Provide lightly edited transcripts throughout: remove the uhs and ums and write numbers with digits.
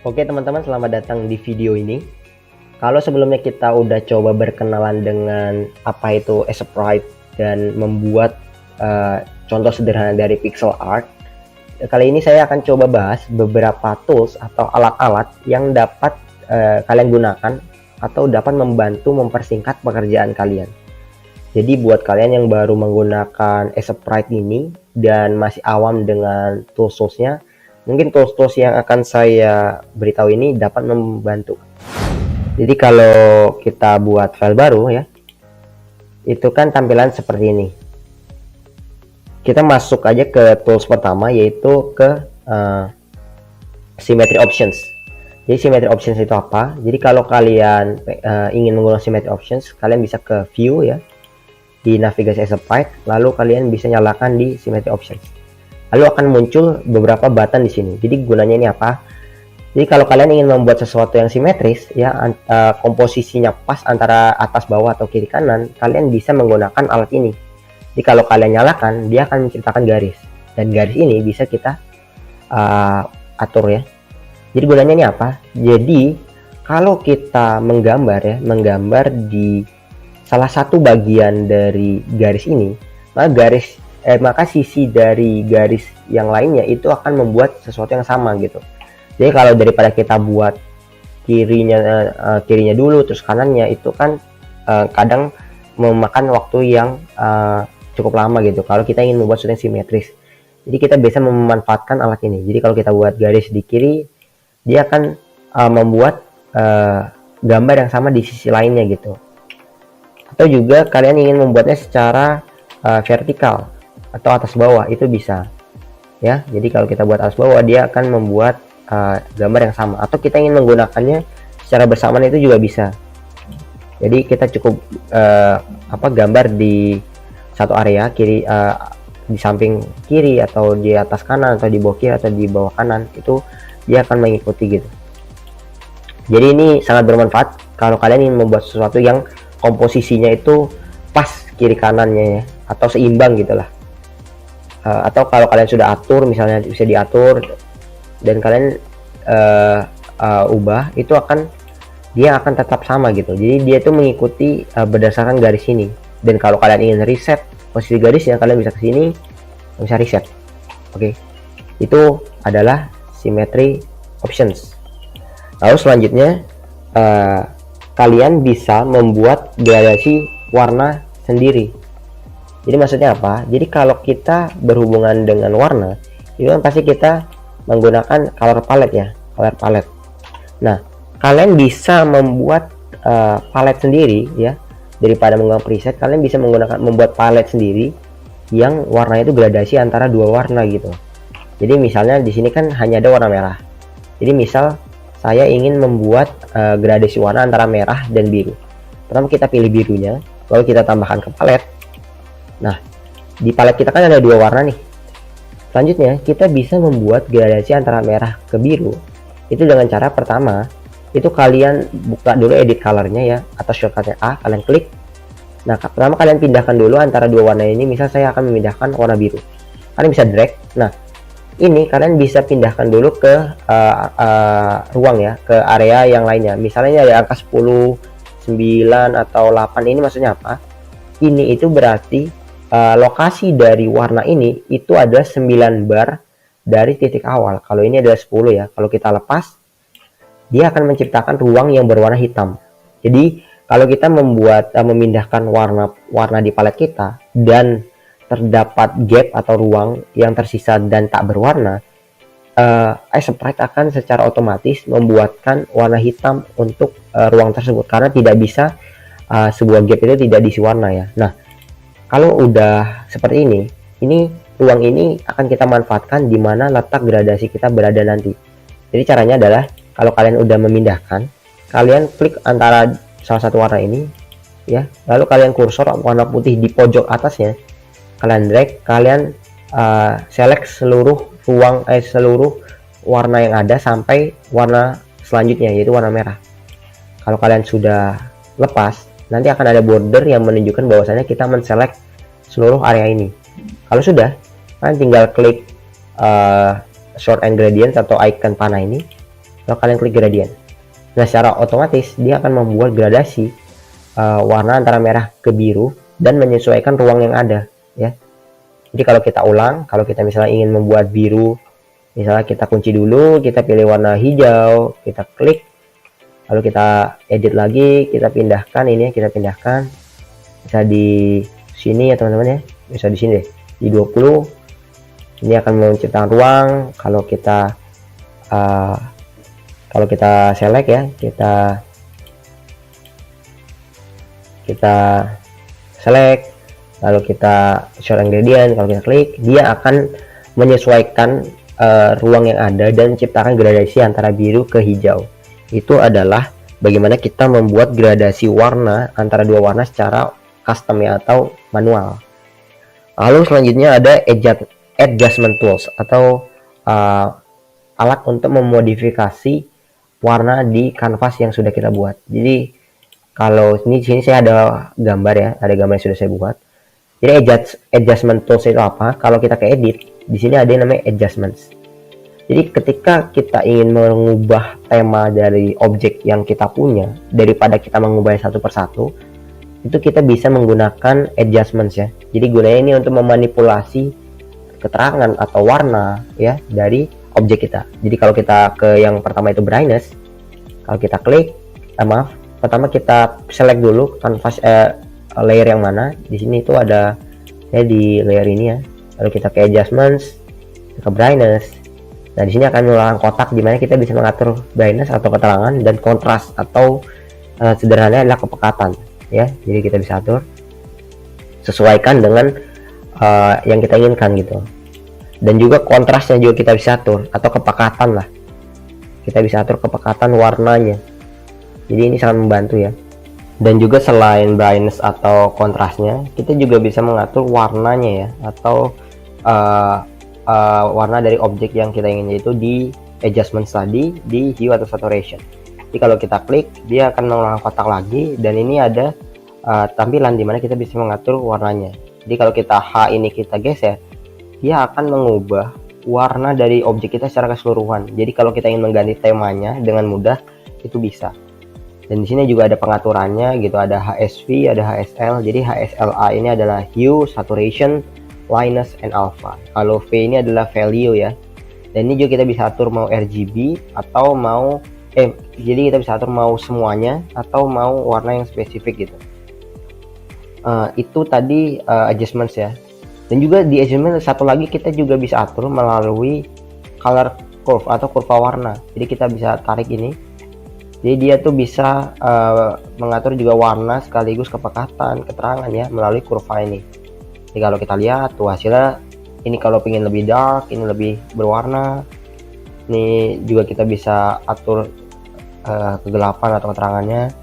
Oke teman-teman, selamat datang di video ini. Kalau sebelumnya kita udah coba berkenalan dengan apa itu sprite dan membuat contoh sederhana dari pixel art, kali ini saya akan coba bahas beberapa tools atau alat-alat yang dapat kalian gunakan atau dapat membantu mempersingkat pekerjaan kalian. Jadi buat kalian yang baru menggunakan sprite ini dan masih awam dengan tools-toolsnya, mungkin tools-tools yang akan saya beritahu ini dapat membantu. Jadi kalau kita buat file baru ya, itu kan tampilan seperti ini. Kita masuk aja ke tools pertama, yaitu ke symmetry options. Jadi symmetry options itu apa? Jadi kalau kalian ingin menggunakan symmetry options, kalian bisa ke view ya, di navigasi sprite, lalu kalian bisa nyalakan di symmetry options. Lalu akan muncul beberapa button di sini. Jadi gunanya ini apa? Jadi kalau kalian ingin membuat sesuatu yang simetris ya, komposisinya pas antara atas bawah atau kiri kanan, kalian bisa menggunakan alat ini. Jadi kalau kalian nyalakan, dia akan menciptakan garis, dan garis ini bisa kita atur ya. Jadi gunanya ini apa? Jadi kalau kita menggambar di salah satu bagian dari garis ini, maka sisi dari garis yang lainnya itu akan membuat sesuatu yang sama gitu. Jadi kalau daripada kita buat kirinya dulu terus kanannya, itu kan kadang memakan waktu yang cukup lama gitu kalau kita ingin membuat sesuatu yang simetris. Jadi kita bisa memanfaatkan alat ini. Jadi kalau kita buat garis di kiri, dia akan membuat gambar yang sama di sisi lainnya gitu. Atau juga kalian ingin membuatnya secara vertikal atau atas bawah, itu bisa ya. Jadi kalau kita buat atas bawah, dia akan membuat gambar yang sama. Atau kita ingin menggunakannya secara bersamaan, itu juga bisa. Jadi kita cukup gambar di satu area kiri, di samping kiri atau di atas kanan atau di bawah kiri atau di bawah kanan, itu dia akan mengikuti gitu. Jadi ini sangat bermanfaat kalau kalian ingin membuat sesuatu yang komposisinya itu pas kiri kanannya ya, atau seimbang gitulah. Atau kalau kalian sudah atur, misalnya bisa diatur dan kalian ubah, itu dia akan tetap sama gitu. Jadi dia itu mengikuti berdasarkan garis ini. Dan kalau kalian ingin reset posisi garisnya, kalian bisa ke sini, bisa reset. Oke. Itu adalah symmetry options. Lalu selanjutnya kalian bisa membuat gradasi warna sendiri. Jadi maksudnya apa? Jadi kalau kita berhubungan dengan warna, itu kan pasti kita menggunakan color palette ya, color palette. Nah, kalian bisa membuat palette sendiri ya, daripada menggunakan preset. Kalian bisa membuat palette sendiri yang warnanya itu gradasi antara dua warna gitu. Jadi misalnya di sini kan hanya ada warna merah. Jadi misal saya ingin membuat gradasi warna antara merah dan biru. Pertama kita pilih birunya, lalu kita tambahkan ke palette. Nah, di palette kita kan ada dua warna nih. Selanjutnya kita bisa membuat gradasi antara merah ke biru. Itu dengan cara pertama, itu kalian buka dulu edit colornya ya, atau shortcutnya A, kalian klik. Nah, pertama kalian pindahkan dulu antara dua warna ini. Misal saya akan memindahkan warna biru, kalian bisa drag. Nah, ini kalian bisa pindahkan dulu ke ruang ya, ke area yang lainnya. Misalnya ada angka 10, 9 atau 8. Ini maksudnya apa? Ini itu berarti lokasi dari warna ini itu ada 9 bar dari titik awal. Kalau ini adalah 10 ya. Kalau kita lepas, dia akan menciptakan ruang yang berwarna hitam. Jadi kalau kita memindahkan warna di palet kita dan terdapat gap atau ruang yang tersisa dan tak berwarna, sprite akan secara otomatis membuatkan warna hitam untuk ruang tersebut, karena tidak bisa sebuah gap itu tidak diisi warna ya. Nah, kalau udah seperti ini ruang ini akan kita manfaatkan di mana letak gradasi kita berada nanti. Jadi caranya adalah kalau kalian udah memindahkan, kalian klik antara salah satu warna ini ya, lalu kalian kursor warna putih di pojok atasnya, kalian drag, kalian select seluruh seluruh warna yang ada sampai warna selanjutnya, yaitu warna merah. Kalau kalian sudah lepas, nanti akan ada border yang menunjukkan bahwasanya kita menselect seluruh area ini. Kalau sudah, kalian tinggal klik short and gradient atau icon panah ini, Lalu kalian klik gradient. Nah, secara otomatis dia akan membuat gradasi warna antara merah ke biru dan menyesuaikan ruang yang ada ya. Jadi kalau kita ulang, kalau kita misalnya ingin membuat biru, misalnya kita kunci dulu, kita pilih warna hijau, kita klik, lalu kita edit lagi, kita pindahkan ini, kita pindahkan bisa di sini ya teman-teman ya, bisa di sini deh, di 20. Ini akan menciptakan ruang. Kalau kita select ya, kita select, lalu kita show gradient, kalau kita klik, dia akan menyesuaikan ruang yang ada dan menciptakan gradasi antara biru ke hijau. Itu adalah bagaimana kita membuat gradasi warna antara dua warna secara custom ya, atau manual. Lalu selanjutnya ada adjustment tools atau alat untuk memodifikasi warna di kanvas yang sudah kita buat. Jadi kalau di sini saya ada gambar ya, ada gambar yang sudah saya buat. Jadi adjustment tools itu apa? Kalau kita ke edit, di sini ada yang namanya adjustments. Jadi ketika kita ingin mengubah tema dari objek yang kita punya, daripada kita mengubahnya satu persatu, itu kita bisa menggunakan adjustments ya. Jadi gunanya ini untuk memanipulasi keterangan atau warna ya dari objek kita. Jadi kalau kita ke yang pertama itu brightness, kalau kita klik, pertama kita select dulu kanvas layer yang mana. Di sini itu ada saya di layer ini ya. Lalu kita ke adjustments, ke brightness. Nah di sini akan mengeluarkan kotak di mana kita bisa mengatur brightness atau keterangan dan kontras atau sederhananya adalah kepekatan ya. Jadi kita bisa atur sesuaikan dengan yang kita inginkan gitu. Dan juga kontrasnya juga kita bisa atur, atau kepekatan lah. Kita bisa atur kepekatan warnanya. Jadi ini sangat membantu ya. Dan juga selain brightness atau kontrasnya, kita juga bisa mengatur warnanya ya, atau warna dari objek yang kita ingin, yaitu di adjustment tadi di hue atau saturation. Jadi kalau kita klik, dia akan mengulang kotak lagi, dan ini ada tampilan dimana kita bisa mengatur warnanya. Jadi kalau kita H ini kita geser, dia akan mengubah warna dari objek kita secara keseluruhan. Jadi kalau kita ingin mengganti temanya dengan mudah, itu bisa. Dan di sini juga ada pengaturannya gitu, ada HSV, ada HSL. Jadi HSLA ini adalah hue, saturation, lightness, and alpha. Kalau V ini adalah value ya. Dan ini juga kita bisa atur mau RGB atau mau jadi kita bisa atur mau semuanya atau mau warna yang spesifik gitu. Itu tadi adjustments ya. Dan juga di adjustment satu lagi kita juga bisa atur melalui color curve atau kurva warna. Jadi kita bisa tarik ini. Jadi dia tuh bisa mengatur juga warna sekaligus kepekatan, keterangan ya melalui kurva ini. Jadi kalau kita lihat tuh hasilnya, ini kalau pengen lebih dark, ini lebih berwarna. Ini juga kita bisa atur kegelapan atau keterangannya.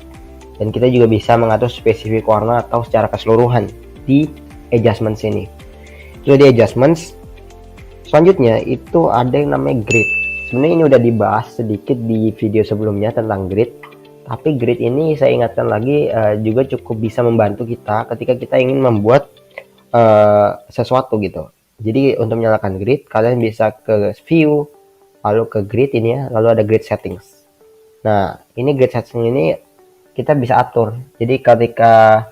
Dan kita juga bisa mengatur spesifik warna atau secara keseluruhan di adjustments ini. Itu di adjustments. Selanjutnya itu ada yang namanya grid. Sebenarnya ini udah dibahas sedikit di video sebelumnya tentang grid, tapi grid ini saya ingatkan lagi juga cukup bisa membantu kita ketika kita ingin membuat sesuatu gitu. Jadi untuk menyalakan grid, kalian bisa ke view, lalu ke grid ini ya, lalu ada grid settings. Nah ini grid settings ini kita bisa atur. Jadi ketika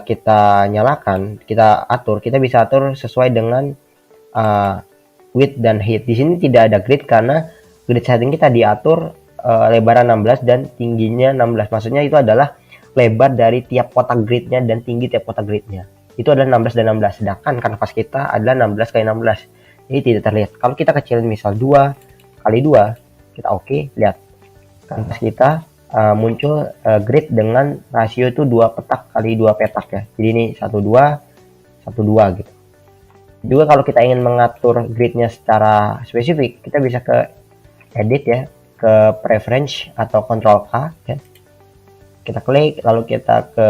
kita nyalakan, kita atur, kita bisa atur sesuai dengan width dan height. Di sini tidak ada grid karena grid setting kita diatur lebaran 16 dan tingginya 16. Maksudnya itu adalah lebar dari tiap kotak gridnya dan tinggi tiap kotak gridnya. Itu adalah 16 dan 16. Sedangkan kanvas kita adalah 16 kali 16. Ini tidak terlihat. Kalau kita kecilin misal 2 kali 2, kita oke, lihat kanvas kita muncul grid dengan rasio itu 2 petak kali 2 petak ya. Jadi ini 1 2 1 2 gitu. Juga kalau kita ingin mengatur gridnya secara spesifik, kita bisa ke edit ya, ke preference atau control K ya. Kita klik, lalu kita ke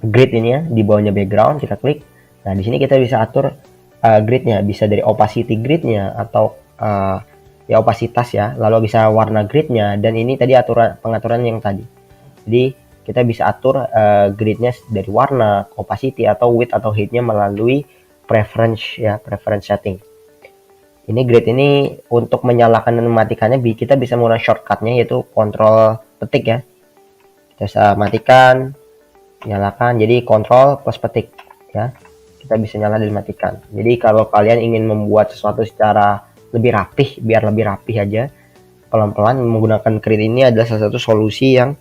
grid ini ya, di bawahnya background kita klik. Nah di sini kita bisa atur gridnya, bisa dari opacity gridnya atau ya opasitas ya, lalu bisa warna gridnya, dan ini tadi pengaturan yang tadi. Jadi kita bisa atur gridnya dari warna, opacity atau width atau height-nya melalui preference ya, preference setting. Ini grid ini untuk menyalakan dan mematikannya kita bisa menggunakan shortcutnya, yaitu kontrol petik ya. Kita bisa matikan, nyalakan, jadi kontrol plus petik ya, kita bisa nyala dan matikan. Jadi kalau kalian ingin membuat sesuatu secara lebih rapih, biar lebih rapih aja, pelan-pelan menggunakan grid ini adalah salah satu solusi yang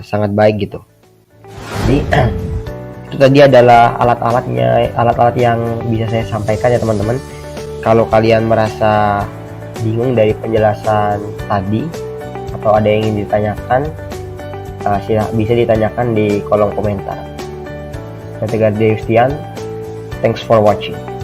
sangat baik gitu. Jadi itu tadi adalah alat-alat yang bisa saya sampaikan ya teman-teman. Kalau kalian merasa bingung dari penjelasan tadi atau ada yang ingin ditanyakan, bisa ditanyakan di kolom komentar. Saya Tegar Yustian, thanks for watching.